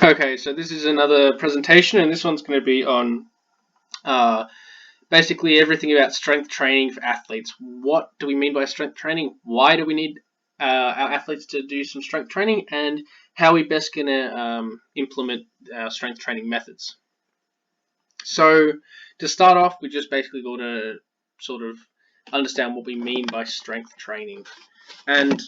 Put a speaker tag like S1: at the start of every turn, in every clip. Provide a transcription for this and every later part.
S1: Okay, so this is another presentation, and this one's going to be on uh, basically everything about strength training for athletes. What do we mean by strength training? Why do we need our athletes to do some strength training? And how are we best going to implement our strength training methods? So to start off, we just basically got to sort of understand what we mean by strength training. And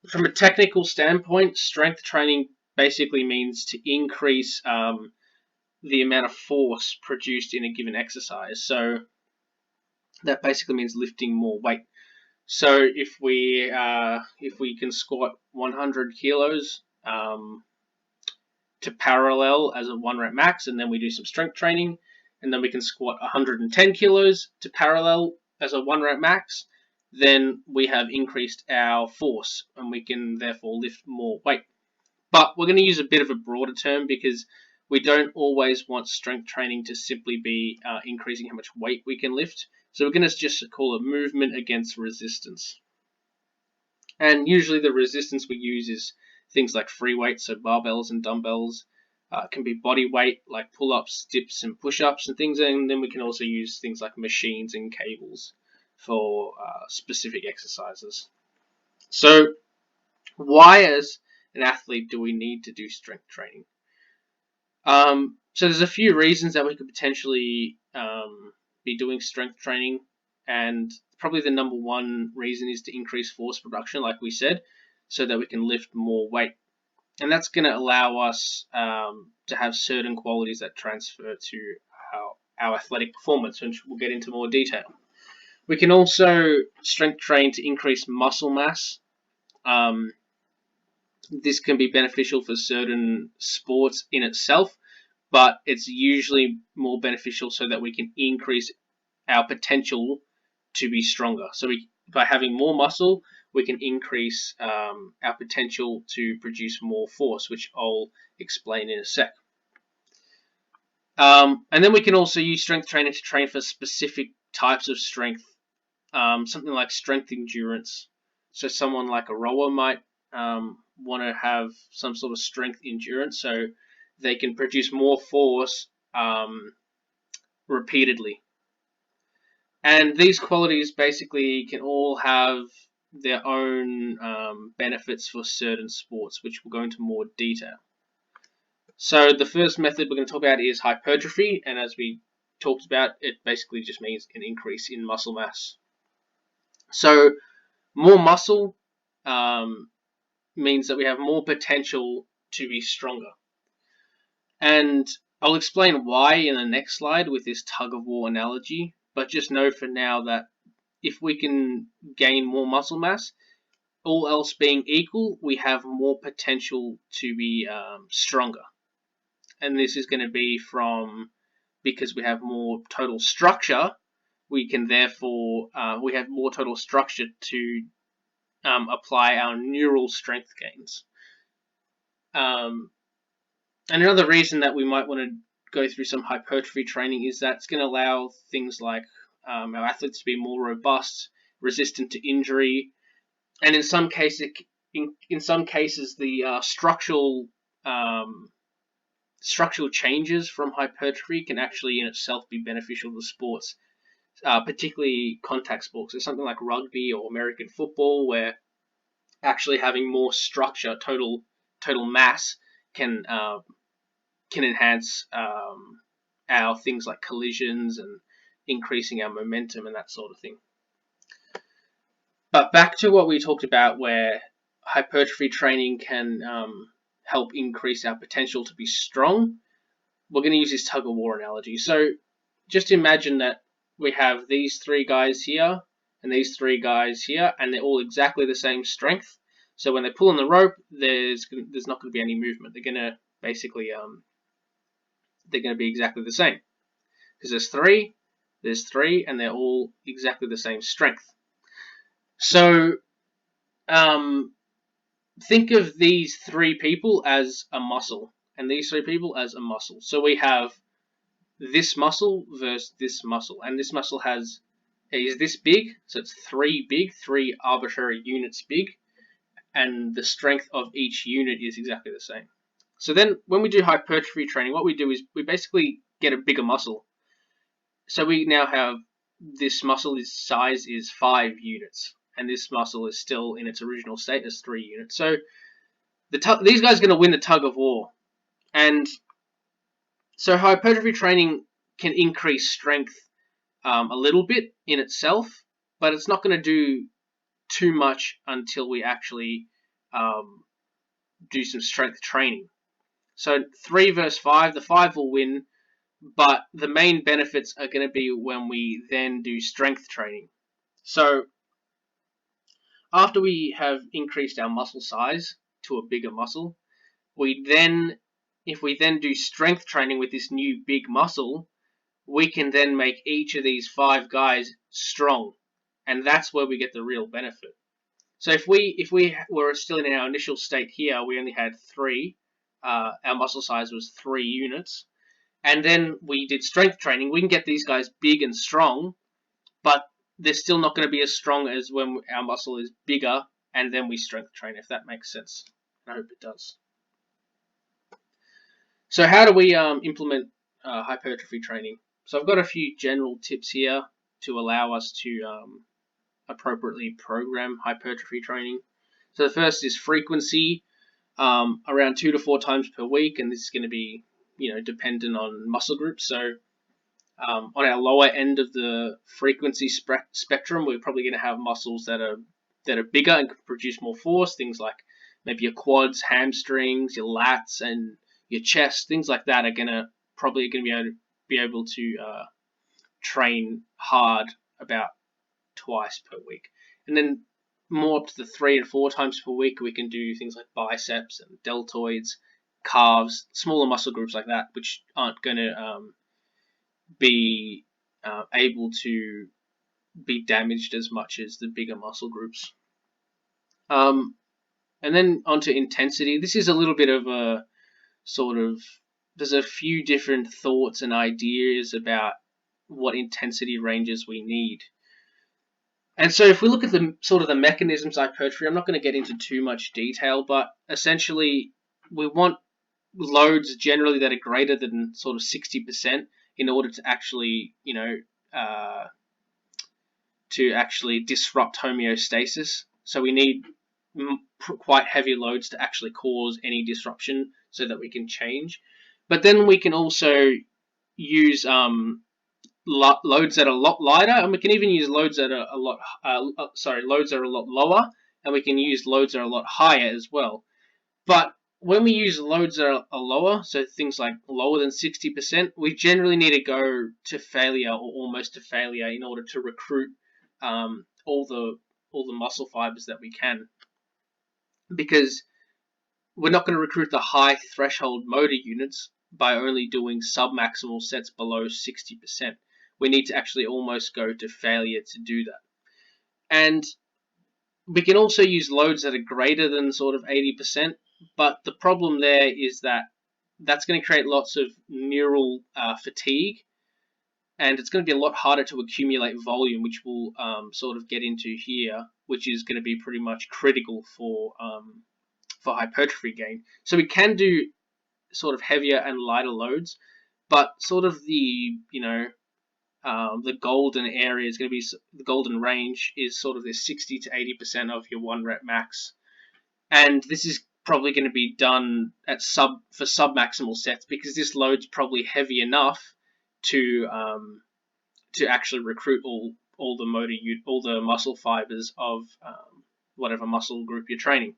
S1: from a technical standpoint, strength training basically means to increase the amount of force produced in a given exercise. So that basically means lifting more weight. So if we can squat 100 kilos to parallel as a 1 rep max, and then we do some strength training, and then we can squat 110 kilos to parallel as a 1 rep max, then we have increased our force, and we can therefore lift more weight. But we're going to use a bit of a broader term because we don't always want strength training to simply be increasing how much weight we can lift. So we're going to just call it movement against resistance. And usually the resistance we use is things like free weights, so barbells and dumbbells. It can be body weight, like pull-ups, dips, and push-ups and things. And then we can also use things like machines and cables for specific exercises. So why, as an athlete, do we need to do strength training? So there's a few reasons that we could potentially be doing strength training, and probably the number one reason is to increase force production, like we said, so that we can lift more weight. And that's going to allow us to have certain qualities that transfer to our athletic performance, which we'll get into more detail. We can also strength train to increase muscle mass. This can be beneficial for certain sports in itself, but it's usually more beneficial so that we can increase our potential to be stronger. So by having more muscle, we can increase our potential to produce more force, which I'll explain in a sec. And then we can also use strength training to train for specific types of strength, something like strength endurance. So someone like a rower might want to have some sort of strength endurance, so they can produce more force repeatedly. And these qualities basically can all have their own benefits for certain sports, which we'll go into more detail. So the first method we're going to talk about is hypertrophy, and as we talked about, it basically just means an increase in muscle mass. So more muscle means that we have more potential to be stronger. And I'll explain why in the next slide with this tug-of-war analogy, but just know for now that if we can gain more muscle mass, all else being equal, we have more potential to be stronger. And this is going to be because we have more total structure, we can therefore, we have more total structure to apply our neural strength gains. And another reason that we might want to go through some hypertrophy training is that it's going to allow things like our athletes to be more robust, resistant to injury, and in some cases, the structural changes from hypertrophy can actually in itself be beneficial to sports, particularly contact sports. So something like rugby or American football, where actually having more structure, total mass, can enhance our things like collisions and increasing our momentum and that sort of thing. But back to what we talked about, where hypertrophy training can help increase our potential to be strong. We're going to use this tug-of-war analogy. So just imagine that we have these three guys here and these three guys here, and they're all exactly the same strength. So when they pull on the rope, there's not going to be any movement. They're going to basically they're going to be exactly the same because there's three, and they're all exactly the same strength. So think of these three people as a muscle, and these three people as a muscle. So we have this muscle versus this muscle, and this muscle is this big, so it's three arbitrary units big, and the strength of each unit is exactly the same. So then when we do hypertrophy training, what we do is we basically get a bigger muscle. So we now have this muscle size is 5 units, and this muscle is still in its original state as 3 units. So these guys are going to win the tug of war. And so hypertrophy training can increase strength a little bit in itself, but it's not going to do too much until we actually do some strength training. So 3 versus 5, the 5 will win, but the main benefits are going to be when we then do strength training. So after we have increased our muscle size to a bigger muscle, if we then do strength training with this new big muscle, we can then make each of these 5 guys strong, and that's where we get the real benefit. So if we were still in our initial state here, we only had 3. Our muscle size was 3 units, and then we did strength training. We can get these guys big and strong, but they're still not going to be as strong as when our muscle is bigger, and then we strength train. If that makes sense, I hope it does. So how do we implement hypertrophy training? So I've got a few general tips here to allow us to appropriately program hypertrophy training. So the first is frequency, around 2 to 4 times per week, and this is going to be dependent on muscle groups. So on our lower end of the frequency spectrum, we're probably going to have muscles that are bigger and can produce more force. Things like maybe your quads, hamstrings, your lats, and your chest. Things like that are probably going to be able to train hard about twice per week. And then more up to the 3 and 4 times per week, we can do things like biceps and deltoids, calves, smaller muscle groups like that, which aren't going to be able to be damaged as much as the bigger muscle groups. And then onto intensity. This is a little bit of a there's a few different thoughts and ideas about what intensity ranges we need. And so if we look at the mechanisms of hypertrophy, I'm not going to get into too much detail, but essentially we want loads generally that are greater than 60% in order to actually, disrupt homeostasis. So we need quite heavy loads to actually cause any disruption so that we can change. But then we can also use loads that are a lot lighter, and we can even use loads that are a lot lower, and we can use loads that are a lot higher as well. But when we use loads that are lower, so things like lower than 60%, we generally need to go to failure or almost to failure in order to recruit all the muscle fibers that we can, because we're not going to recruit the high threshold motor units by only doing submaximal sets below 60%. We need to actually almost go to failure to do that. And we can also use loads that are greater than 80%, but the problem there is that that's going to create lots of neural fatigue, and it's going to be a lot harder to accumulate volume, which we'll get into here, which is going to be pretty much critical for hypertrophy gain. So we can do heavier and lighter loads, but the golden area is going to be, the golden range is this 60 to 80% of your 1 rep max, and this is probably going to be done at for submaximal sets, because this load's probably heavy enough to actually recruit all the muscle fibers of whatever muscle group you're training.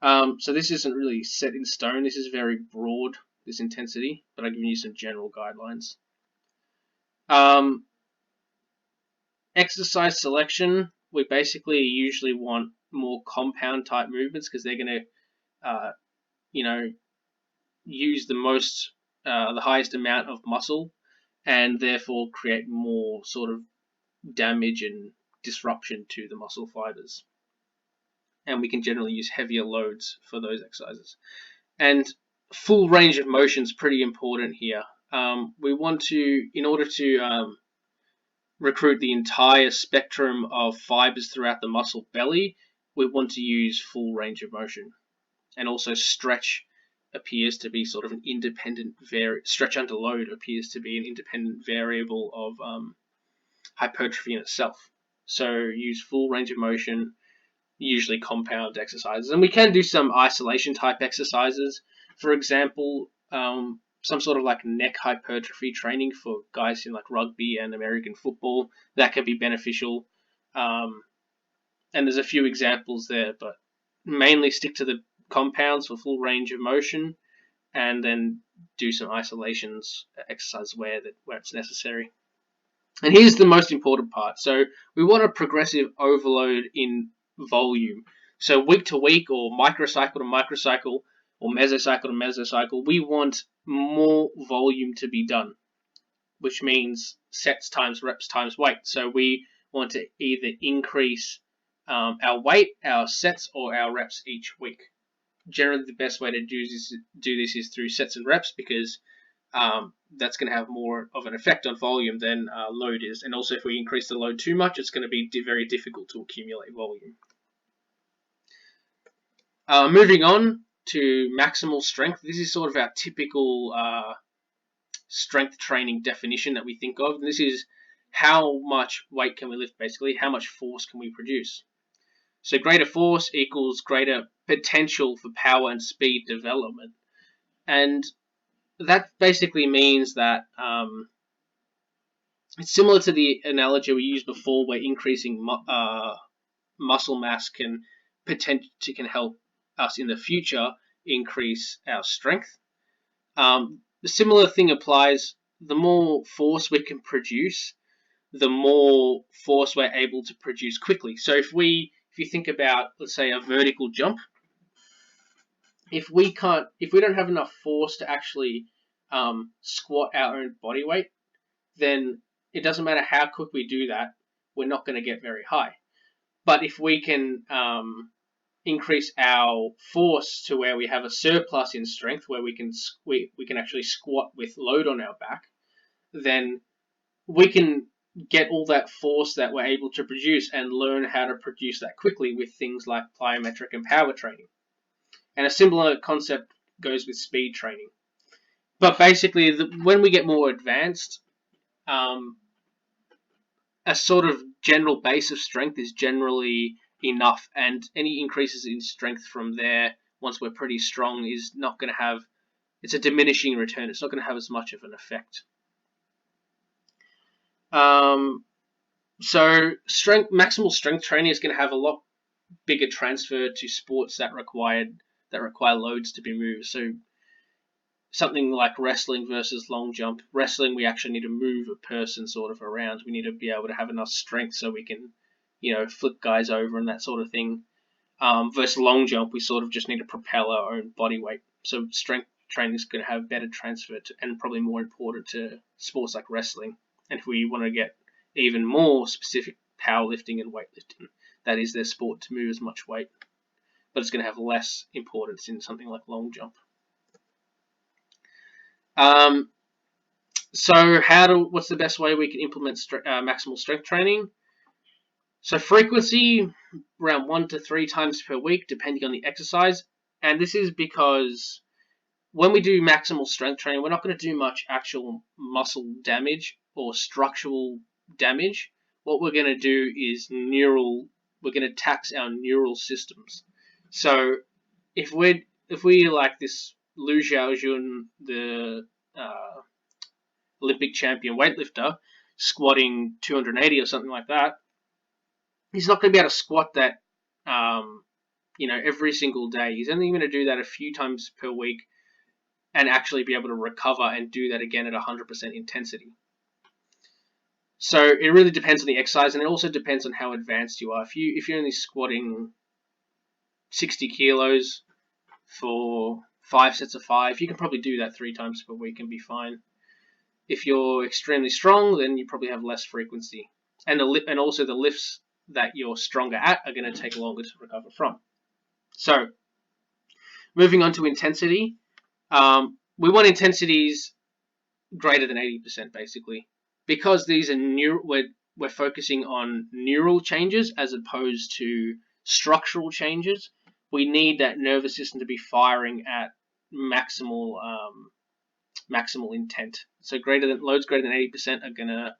S1: So this isn't really set in stone. This is very broad, this intensity, but I've given you some general guidelines. Exercise selection, we basically usually want more compound type movements, because they're going to use the highest amount of muscle, and therefore create more damage and disruption to the muscle fibers. And we can generally use heavier loads for those exercises. And full range of motion is pretty important here. We want to, in order to recruit the entire spectrum of fibers throughout the muscle belly, we want to use full range of motion. and also stretch appears to be sort of an independent stretch under load appears to be an independent variable of hypertrophy in itself. So use full range of motion, usually compound exercises, and we can do some isolation type exercises. For example, some sort of like neck hypertrophy training for guys in like rugby and American football, that can be beneficial. And there's a few examples there, but mainly stick to the compounds for full range of motion, and then do some isolations exercise where it's necessary. And here's the most important part. So we want a progressive overload in volume. So week to week, or microcycle to microcycle, or mesocycle to mesocycle, we want more volume to be done, which means sets times reps times weight. So we want to either increase our weight, our sets, or our reps each week. Generally, the best way to do this is through sets and reps, because that's going to have more of an effect on volume than load is. And also, if we increase the load too much, it's going to be very difficult to accumulate volume. Moving on to maximal strength. This is sort of our typical strength training definition that we think of. And this is how much weight can we lift, basically. How much force can we produce? So greater force equals greater potential for power and speed development. And that basically means that it's similar to the analogy we used before, where increasing muscle mass can help us in the future increase our strength. The similar thing applies. The more force we can produce, the more force we're able to produce quickly. So if you think about, let's say, a vertical jump, if we don't have enough force to actually squat our own body weight, then it doesn't matter how quick we do that, we're not going to get very high. But if we can increase our force to where we have a surplus in strength, where we can actually squat with load on our back, then we can get all that force that we're able to produce and learn how to produce that quickly with things like plyometric and power training. And a similar concept goes with speed training. But basically, when we get more advanced, a sort of general base of strength is generally enough, and any increases in strength from there, once we're pretty strong, is not going to have, it's a diminishing return. It's not going to have as much of an effect. So maximal strength training is going to have a lot bigger transfer to sports that require loads to be moved. So something like wrestling versus long jump. Wrestling, we actually need to move a person sort of around. We need to be able to have enough strength so we can, flip guys over and that sort of thing. Versus long jump, we sort of just need to propel our own body weight. So strength training is going to have better transfer to, and probably more important to, sports like wrestling. And if we want to get even more specific, powerlifting and weightlifting, that is their sport to move as much weight. But it's going to have less importance in something like long jump. So what's the best way we can implement maximal strength training? So frequency, around 1 to 3 times per week, depending on the exercise. And this is because when we do maximal strength training, we're not going to do much actual muscle damage or structural damage. What we're going to do is we're going to tax our neural systems. So if we like this Liu Xiaojun, the Olympic champion weightlifter, squatting 280 or something like that, he's not going to be able to squat that every single day. He's only going to do that a few times per week and actually be able to recover and do that again at 100% intensity. So it really depends on the exercise, and it also depends on how advanced you are. If you're only squatting 60 kilos for 5 sets of 5, you can probably do that 3 times per week and be fine. If you're extremely strong, then you probably have less frequency, and also the lifts that you're stronger at are going to take longer to recover from. So, moving on to intensity, we want intensities greater than 80%, basically, because these are we're focusing on neural changes as opposed to structural changes. we need that nervous system to be firing at maximal intent. So loads greater than 80% are gonna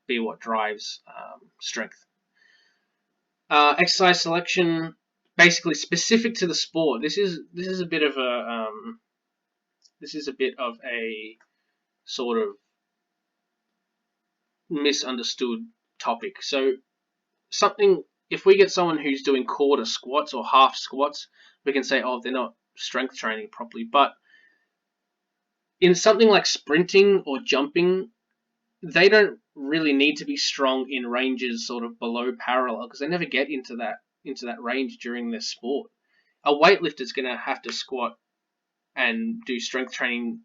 S1: be what drives strength. Exercise selection, basically specific to the sport. This is a bit of a sort of misunderstood topic. So if we get someone who's doing quarter squats or half squats, we can say, oh, they're not strength training properly. But in something like sprinting or jumping, they don't really need to be strong in ranges sort of below parallel, because they never get into that range during their sport. A weightlifter's going to have to squat and do strength training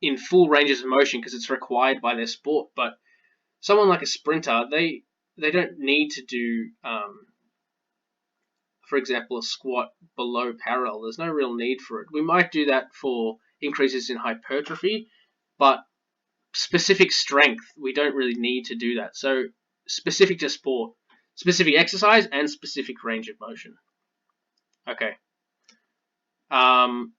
S1: in full ranges of motion because it's required by their sport. But someone like a sprinter, they don't need to do, for example, a squat below parallel. There's no real need for it. We might do that for increases in hypertrophy, but specific strength, we don't really need to do that. So specific to sport, specific exercise, and specific range of motion. Okay. And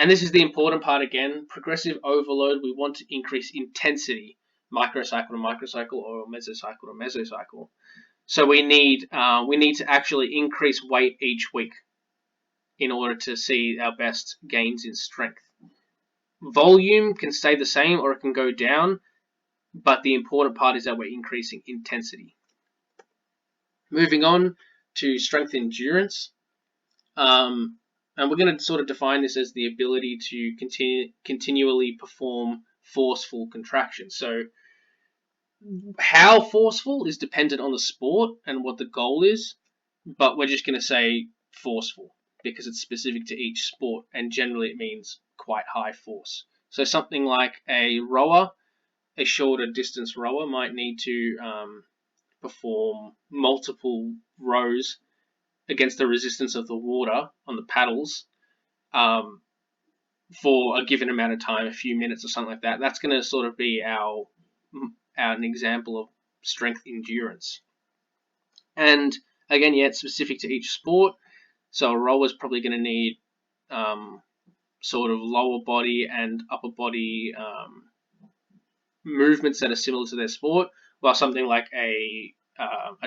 S1: this is the important part again. Progressive overload, we want to increase intensity, microcycle to microcycle or mesocycle to mesocycle. So we need to actually increase weight each week in order to see our best gains in strength. Volume can stay the same or it can go down, but the important part is that we're increasing intensity. Moving on to strength endurance. And we're going to sort of define this as the ability to continually perform forceful contractions. So how forceful is dependent on the sport and what the goal is, but we're just going to say forceful because it's specific to each sport, and generally it means quite high force. So something like a shorter distance rower might need to perform multiple rows against the resistance of the water on the paddles for a given amount of time, a few minutes or something like that. That's going to sort of be an example of strength endurance. And again, it's specific to each sport. So a rower's probably going to need sort of lower body and upper body movements that are similar to their sport, while something like a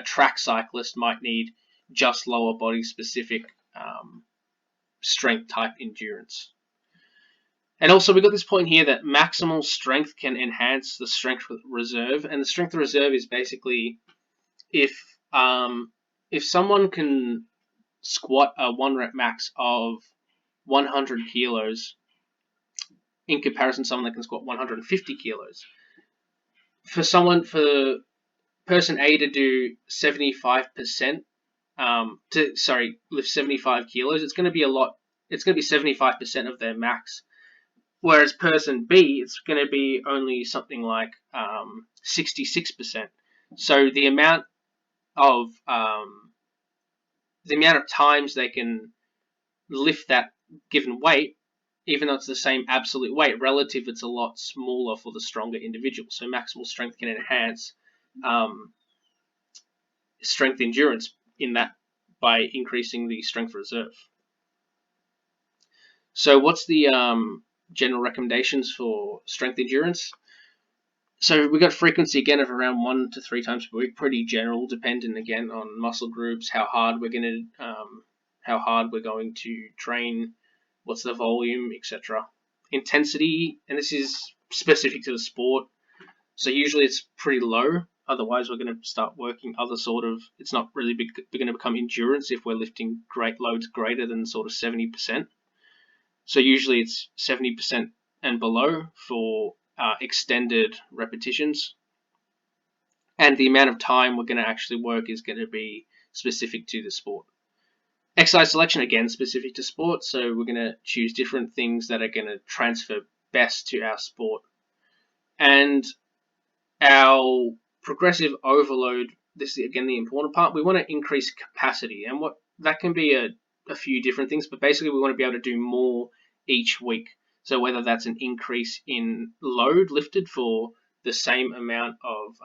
S1: track cyclist might need just lower body specific strength type endurance. And also we got this point here that maximal strength can enhance the strength reserve, and the strength reserve is basically if someone can squat a 1 rep max of 100 kilos in comparison to someone that can squat 150 kilos. For person A to do 75%, lift 75 kilos, it's going to be a lot. It's going to be 75% of their max. Whereas person B, it's going to be only something like 66%. So the amount of times they can lift that given weight, even though it's the same absolute weight, relative, it's a lot smaller for the stronger individual. So maximal strength can enhance strength endurance in that by increasing the strength reserve. So what's the general recommendations for strength endurance? So we got frequency again of around 1 to 3 times per week, pretty general, dependent again on muscle groups, how hard we're going to train, what's the volume, etc. Intensity, and this is specific to the sport, so usually it's pretty low. Otherwise, we're going to start working other sort of. It's not really going to become endurance if we're lifting great loads greater than sort of 70%. So usually it's 70% and below for extended repetitions. And the amount of time we're going to actually work is going to be specific to the sport. Exercise selection, again, specific to sport. So we're going to choose different things that are going to transfer best to our sport. And our progressive overload, this is again the important part, we want to increase capacity. And what that can be a few different things, but basically we want to be able to do more each week. So whether that's an increase in load lifted for the same amount of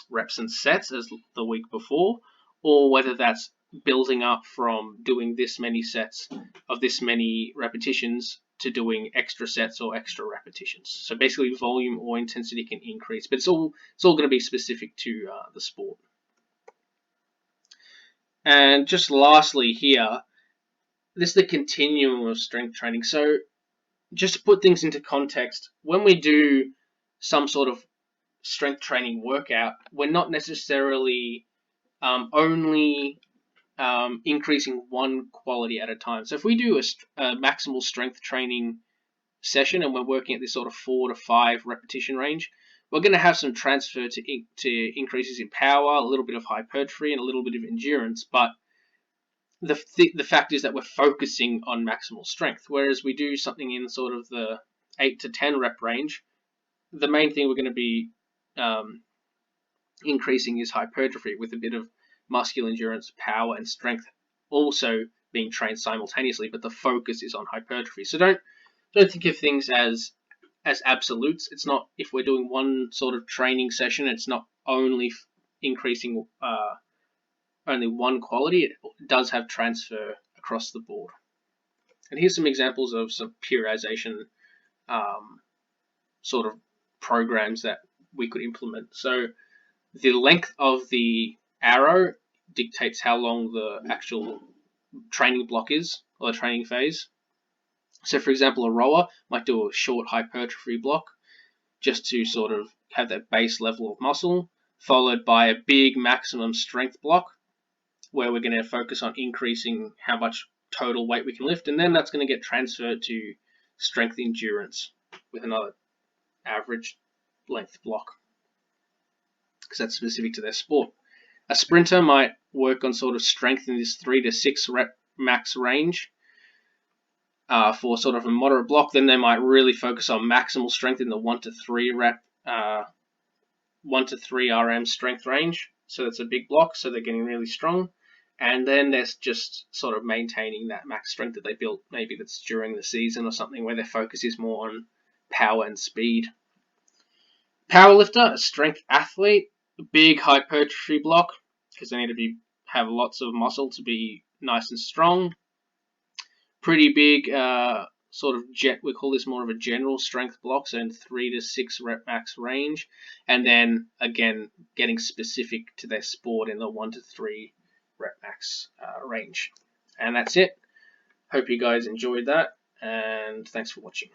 S1: reps and sets as the week before, or whether that's building up from doing this many sets of this many repetitions to doing extra sets or extra repetitions. So basically, volume or intensity can increase, but it's all going to be specific to the sport. And just lastly here, this is the continuum of strength training. So just to put things into context, when we do some sort of strength training workout, we're not necessarily only increasing one quality at a time. So if we do a maximal strength training session and we're working at this sort of 4 to 5 repetition range, we're going to have some transfer to increases in power, a little bit of hypertrophy, and a little bit of endurance. But the fact is that we're focusing on maximal strength, whereas we do something in sort of the 8 to 10 rep range, the main thing we're going to be increasing is hypertrophy with a bit of muscular endurance, power, and strength also being trained simultaneously, but the focus is on hypertrophy. So don't think of things as absolutes. It's not, if we're doing one sort of training session, it's not only increasing only one quality. It does have transfer across the board. And here's some examples of some periodization sort of programs that we could implement. So the length of the arrow dictates how long the actual training block is, or the training phase. So for example, a rower might do a short hypertrophy block just to sort of have that base level of muscle, followed by a big maximum strength block where we're going to focus on increasing how much total weight we can lift, and then that's going to get transferred to strength endurance with another average length block, because that's specific to their sport. A sprinter might work on sort of strength in this 3 to 6 rep max range for sort of a moderate block. Then they might really focus on maximal strength in the 1 to 3 rep, 1 to 3 RM strength range. So that's a big block, so they're getting really strong. And then they're just sort of maintaining that max strength that they built, maybe that's during the season or something, where their focus is more on power and speed. Powerlifter, a strength athlete, a big hypertrophy block, because they need to have lots of muscle to be nice and strong. Pretty big sort of we call this more of a general strength block, so in 3 to 6 rep max range. And then again, getting specific to their sport in the 1 to 3 rep max range. And that's it. Hope you guys enjoyed that, and thanks for watching.